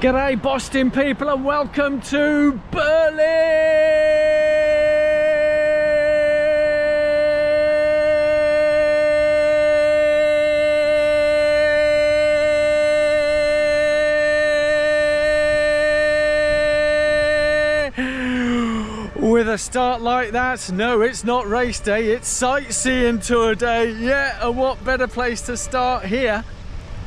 G'day Boston people and welcome to Berlin! With a start like that, no, it's not race day, it's sightseeing tour day. Yeah, and what better place to start here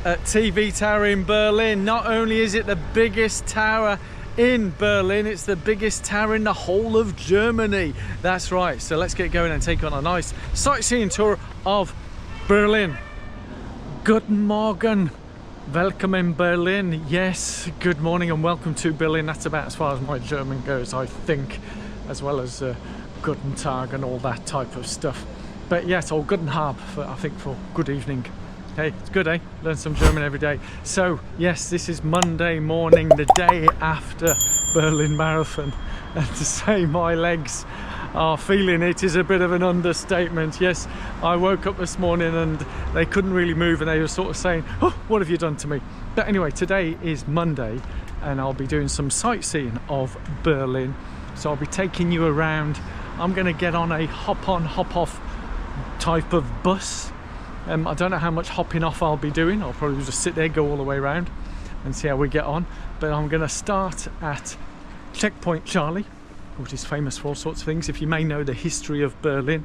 at TV Tower in Berlin. Not only is it the biggest tower in Berlin, it's the biggest tower in the whole of Germany. That's right, so let's get going and take on a nice sightseeing tour of Berlin. Guten Morgen, welcome in Berlin. Yes, good morning and welcome to Berlin. That's about as far as my German goes, I think, as well as Guten Tag and all that type of stuff. But yes, or Guten Abend, I think, for good evening. Hey, it's good, eh? Learn some German every day. So, yes, this is Monday morning, the day after Berlin Marathon. And to say my legs are feeling it is a bit of an understatement. Yes, I woke up this morning and they couldn't really move and they were sort of saying, oh, what have you done to me? But anyway, today is Monday and I'll be doing some sightseeing of Berlin. So I'll be taking you around. I'm going to get on a hop-on, hop-off type of bus. I don't know how much hopping off I'll be doing. I'll probably just sit there, go all the way around and see how we get on. But I'm going to start at Checkpoint Charlie, which is famous for all sorts of things. If you may know the history of Berlin,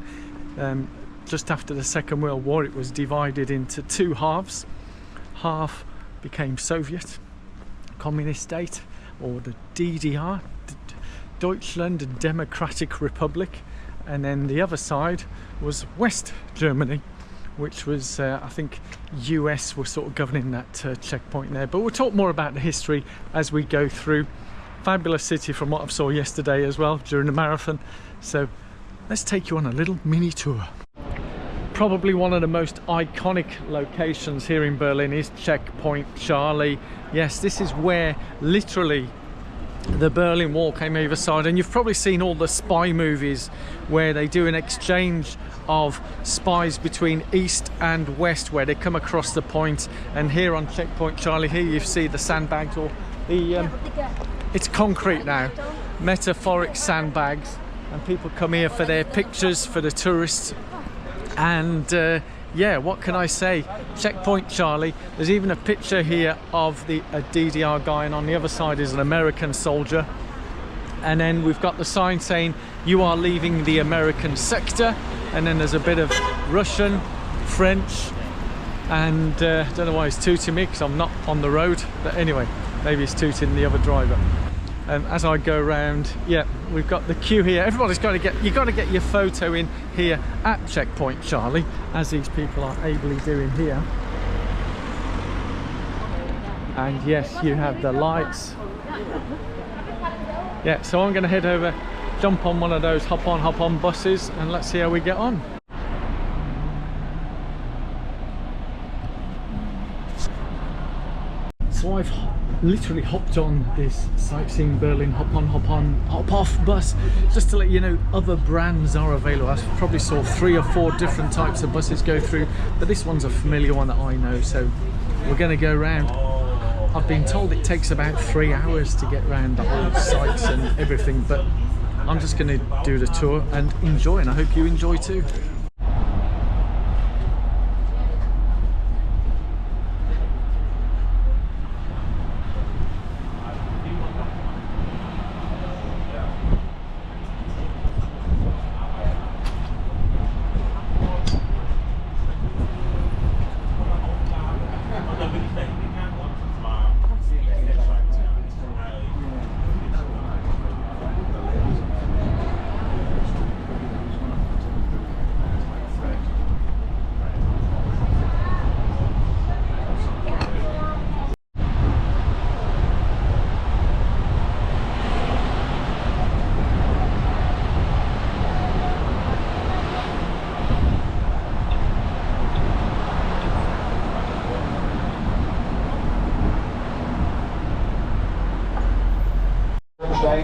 just after the Second World War it was divided into two halves. Half became Soviet, communist state, or the DDR, Deutschland Democratic Republic, and then the other side was West Germany, which was, I think, US were sort of governing that checkpoint there. But we'll talk more about the history as we go through. Fabulous city from what I saw yesterday as well during the marathon. So let's take you on a little mini tour. Probably one of the most iconic locations here in Berlin is Checkpoint Charlie. Yes, this is where literally the Berlin Wall came over side, and you've probably seen all the spy movies where they do an exchange of spies between East and West, where they come across the point. And here on Checkpoint Charlie, here you see the sandbags, or the it's concrete now, metaphoric sandbags, and people come here for their pictures, for the tourists. And yeah, what can I say? Checkpoint Charlie. There's even a picture here of a DDR guy, and on the other side is an American soldier. And then we've got the sign saying, you are leaving the American sector. And then there's a bit of Russian, French, and I don't know why he's tooting me because I'm not on the road. But anyway, maybe he's tooting the other driver. And as I go around, yeah, we've got the queue here. Everybody's got to you've got to get your photo in here at Checkpoint Charlie, as these people are ably doing here. And yes, you have the lights. Yeah, so I'm going to head over, jump on one of those hop-on buses, and let's see how we get on. So I've literally hopped on this sightseeing Berlin hop-on, hop-off bus, just to let you know other brands are available. I probably saw 3 or 4 different types of buses go through, but this one's a familiar one that I know, so we're going to go around. I've been told it takes about 3 hours to get around the whole sites and everything, but I'm just going to do the tour and enjoy, and I hope you enjoy too.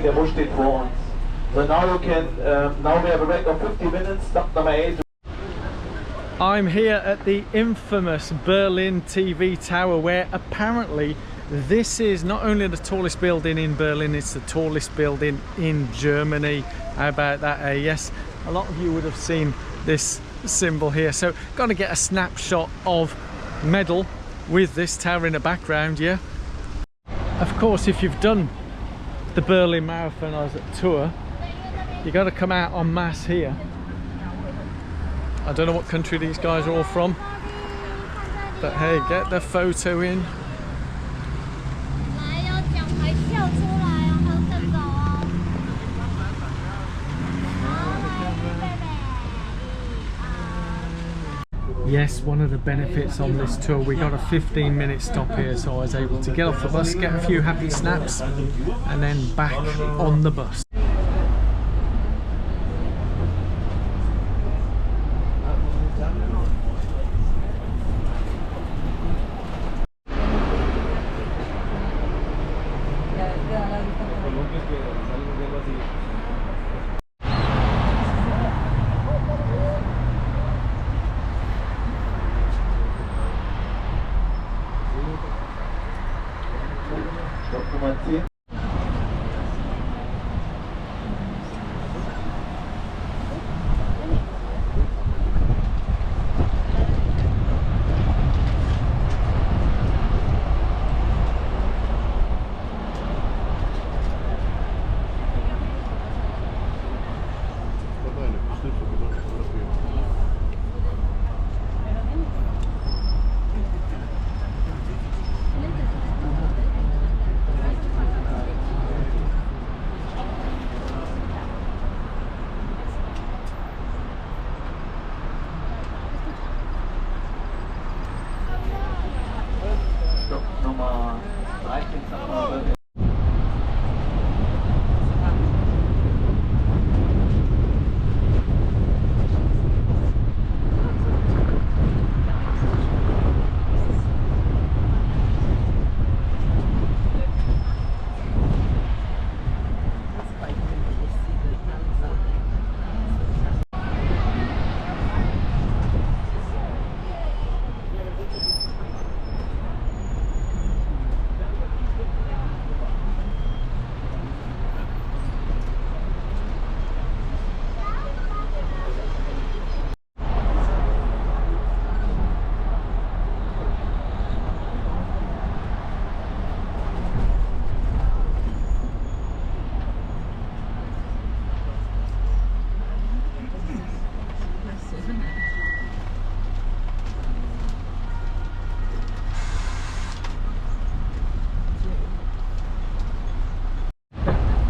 Der Bus steht vor uns. So now we have a break of 50 minutes, stop number 8. I'm here at the infamous Berlin TV Tower, where apparently This is not only the tallest building in Berlin, it's the tallest building in Germany. How about that, eh? Yes, a lot of you would have seen this symbol here. So gonna get a snapshot of medal with this tower in the background, yeah. Of course, if you've done the Berlin Marathon as a tour, you got to come out en masse here. I don't know what country these guys are all from, but hey, get the photo in. Yes, one of the benefits on this tour, we got a 15-minute stop here, so I was able to get off the bus, get a few happy snaps, and then back on the bus.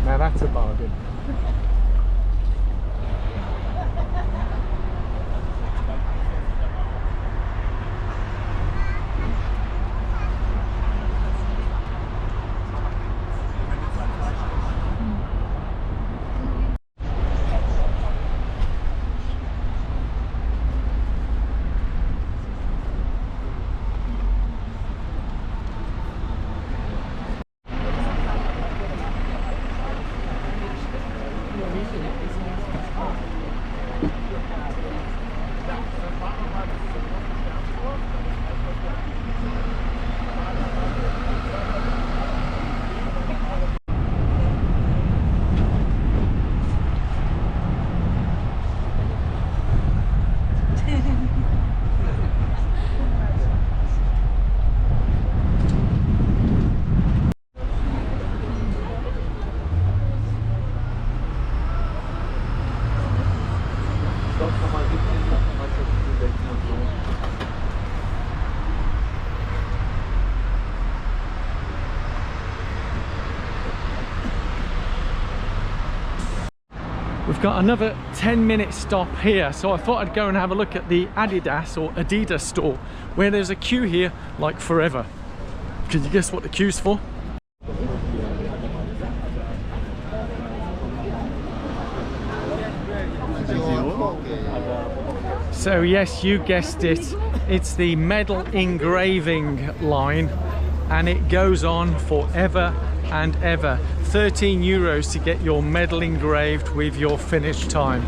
Now that's a bargain. We've got another 10-minute stop here, so I thought I'd go and have a look at the Adidas store, where there's a queue here like forever. Can you guess what the queue's for? So yes, you guessed it, it's the medal engraving line, and it goes on forever and ever. 13 euros to get your medal engraved with your finish time.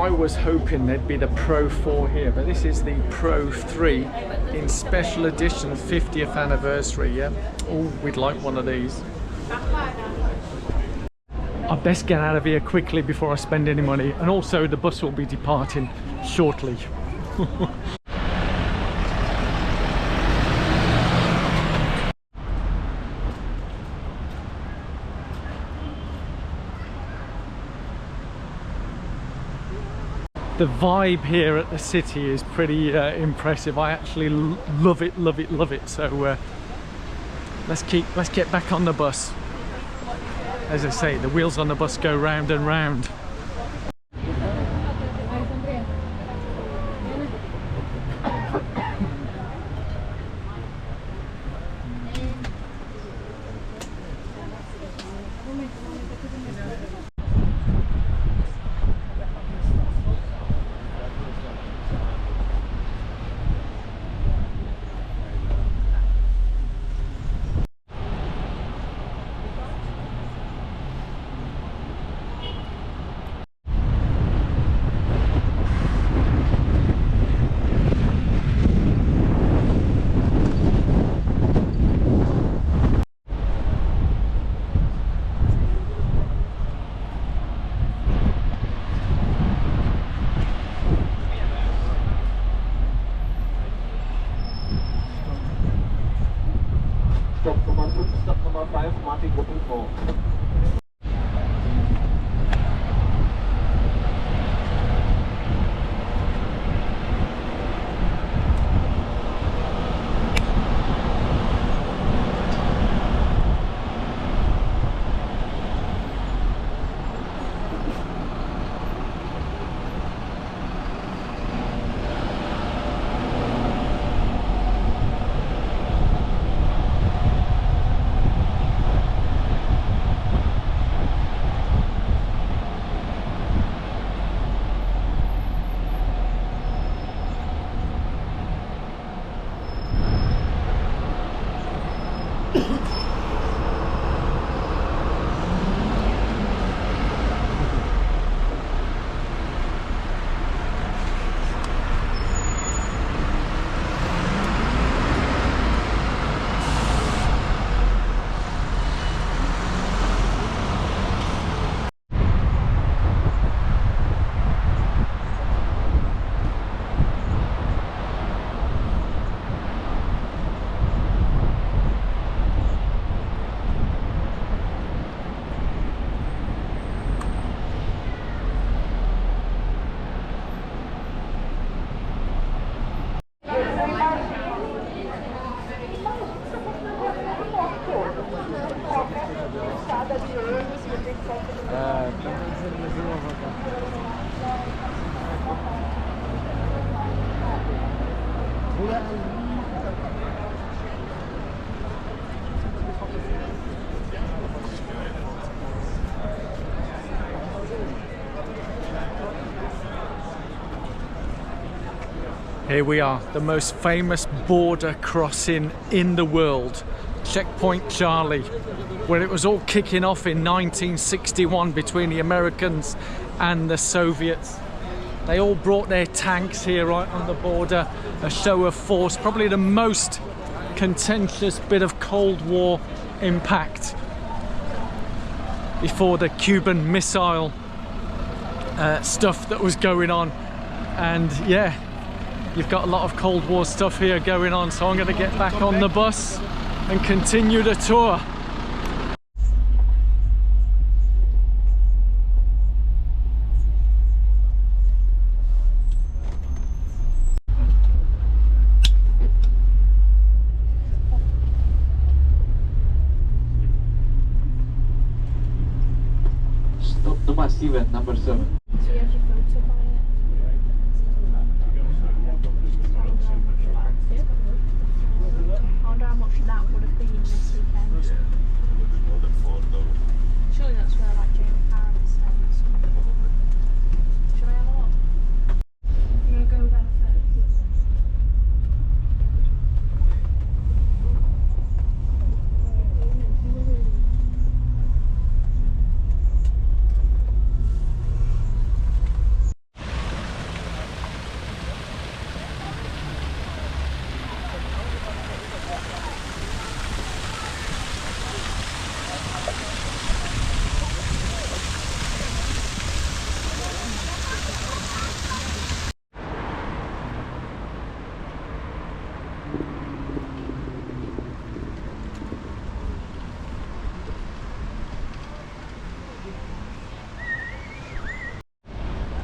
I was hoping there'd be the Pro 4 here, but this is the Pro 3 in special edition 50th anniversary, yeah? Oh, we'd like one of these. I best get out of here quickly before I spend any money, and also the bus will be departing shortly. The vibe here at the city is pretty impressive. I actually love it, love it, love it. So let's get back on the bus. As I say, the wheels on the bus go round and round. Stop Nummer 5, Stop Nummer 5, Martin Gruppen vor. Here we are, the most famous border crossing in the world, Checkpoint Charlie, where it was all kicking off in 1961 between the Americans and the Soviets. They all brought their tanks here right on the border, a show of force, probably the most contentious bit of Cold War impact before the Cuban Missile stuff that was going on. And yeah, you've got a lot of Cold War stuff here going on, so I'm going to get back on the bus and continue the tour. Stop Nummer 7, number 7.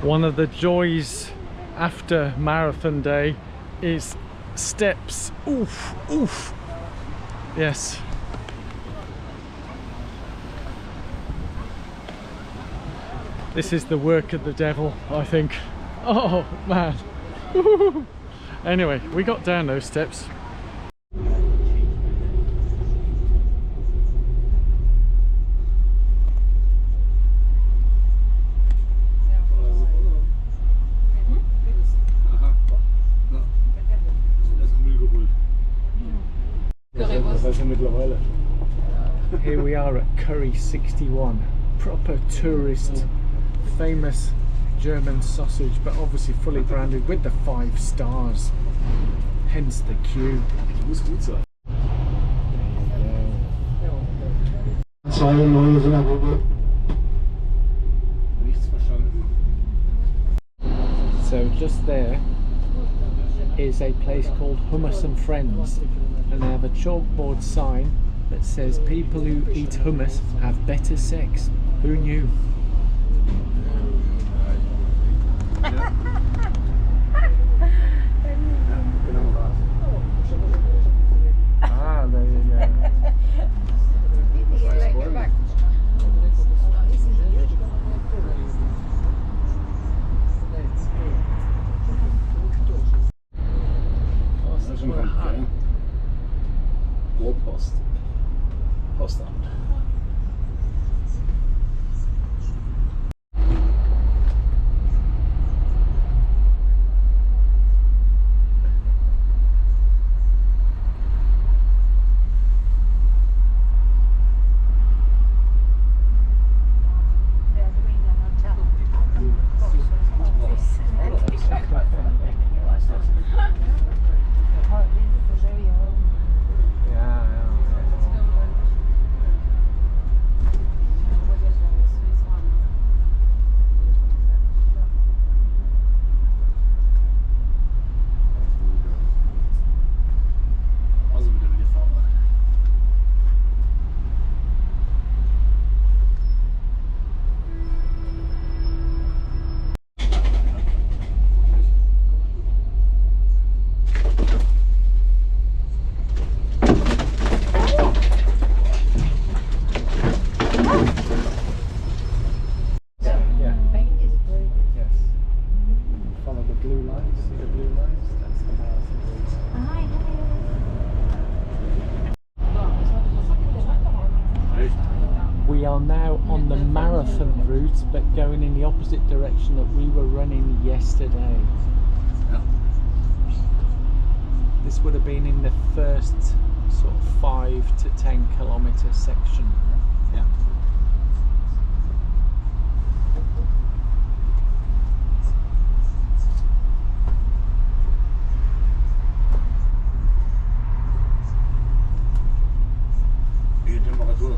One of the joys after marathon day is steps. Oof, oof. Yes. This is the work of the devil, I think. Oh man. Anyway, we got down those steps. Here we are at Curry 61, proper tourist, famous German sausage, but obviously fully branded with the 5 stars, hence the queue. So just there is a place called Hummus and Friends, and they have a chalkboard sign that says people who eat hummus have better sex. Who knew? Ah, there you go. Rohrpost. Postamt. We are now on the marathon route, but going in the opposite direction that we were running yesterday. Yeah. This would have been in the first sort of 5 to 10 kilometre section. Yeah. Die Temperatur.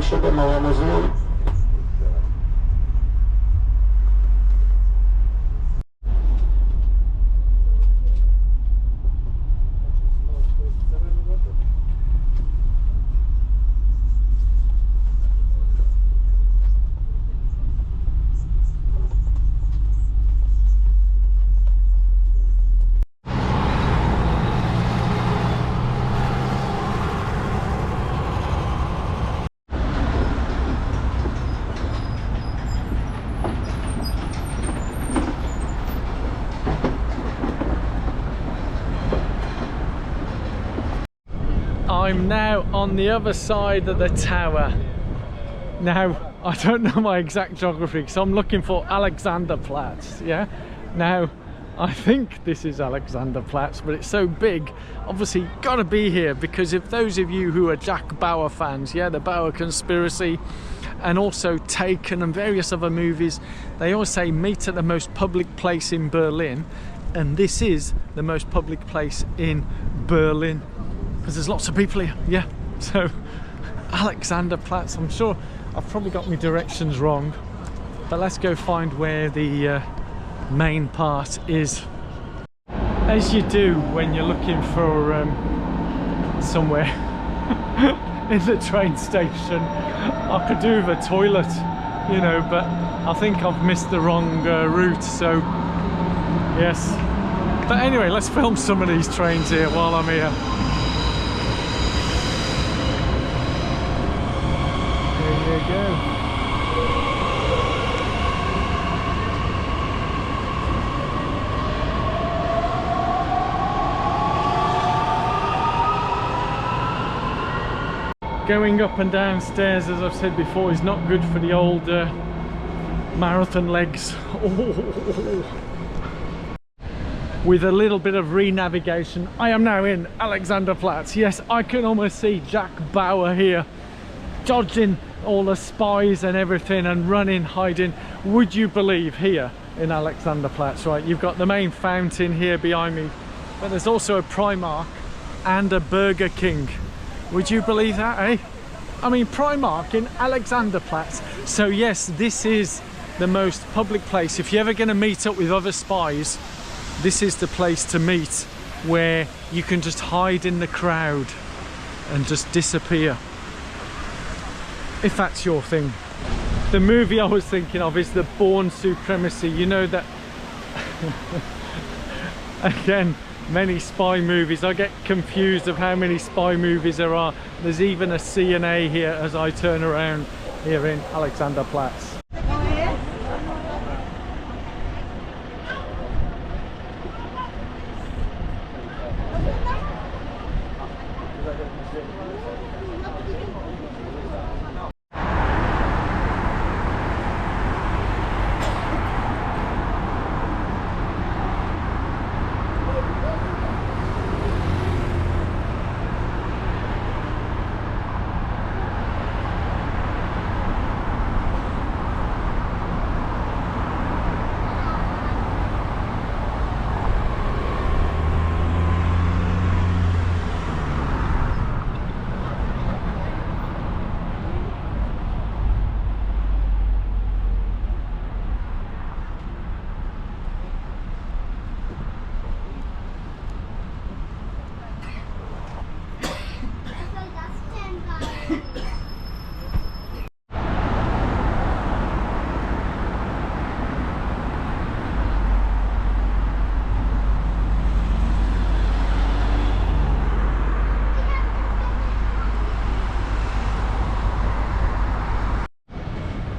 شده موضوع I'm now on the other side of the tower. Now, I don't know my exact geography, so I'm looking for Alexanderplatz, yeah? Now, I think this is Alexanderplatz, but it's so big, obviously gotta be here, because if those of you who are Jack Bauer fans, yeah, the Bauer Conspiracy, and also Taken and various other movies, they always say meet at the most public place in Berlin, and this is the most public place in Berlin. Because there's lots of people here, yeah. So Alexanderplatz, I'm sure I've probably got my directions wrong, but let's go find where the main part is. As you do when you're looking for somewhere in the train station. I could do with a toilet, you know, but I think I've missed the wrong route, so yes. But anyway, let's film some of these trains here while I'm here. There you go. Going up and down stairs, as I've said before, is not good for the old marathon legs. With a little bit of re-navigation, I am now in Alexanderplatz. Yes, I can almost see Jack Bauer here, dodging all the spies and everything and running, hiding. Would you believe, here in Alexanderplatz, right, you've got the main fountain here behind me, but there's also a Primark and a Burger King. Would you believe that, eh? I mean, Primark in Alexanderplatz. So yes, this is the most public place. If you're ever going to meet up with other spies, this is the place to meet, where you can just hide in the crowd and just disappear, if that's your thing. The movie I was thinking of is The Bourne Supremacy. You know that again, many spy movies. I get confused of how many spy movies there are. There's even a CNA here as I turn around here in Alexanderplatz.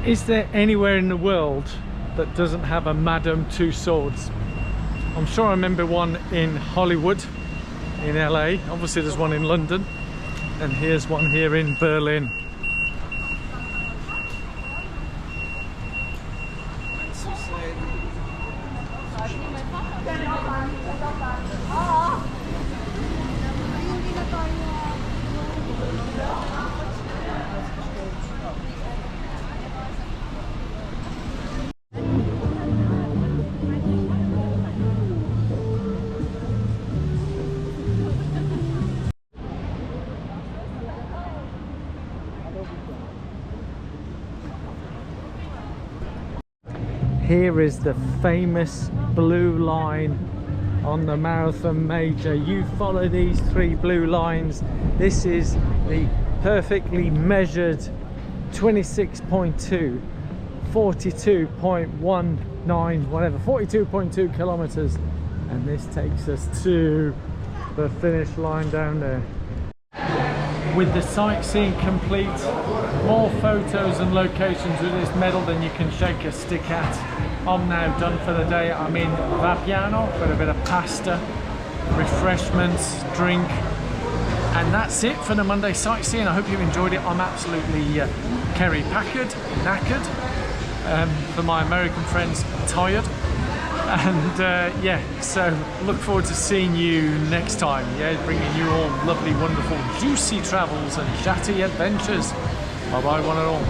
Is there anywhere in the world that doesn't have a Madame Tussauds? I'm sure I remember one in Hollywood, in LA. Obviously there's one in London, and here's one here in Berlin. here is the famous blue line on the marathon major. You follow these 3 blue lines. This is the perfectly measured 26.2, 42.19, whatever, 42.2 kilometers, and this takes us to the finish line down there. With the sightseeing complete, more photos and locations with this medal than you can shake a stick at. I'm now done for the day. I'm in Vapiano for a bit of pasta, refreshments, drink, and that's it for the Monday sightseeing. I hope you enjoyed it. I'm absolutely Kerry Packard, knackered. For my American friends, tired. And yeah, so look forward to seeing you next time. Yeah, bringing you all lovely, wonderful, juicy travels and chatty adventures. Bye bye, one and all.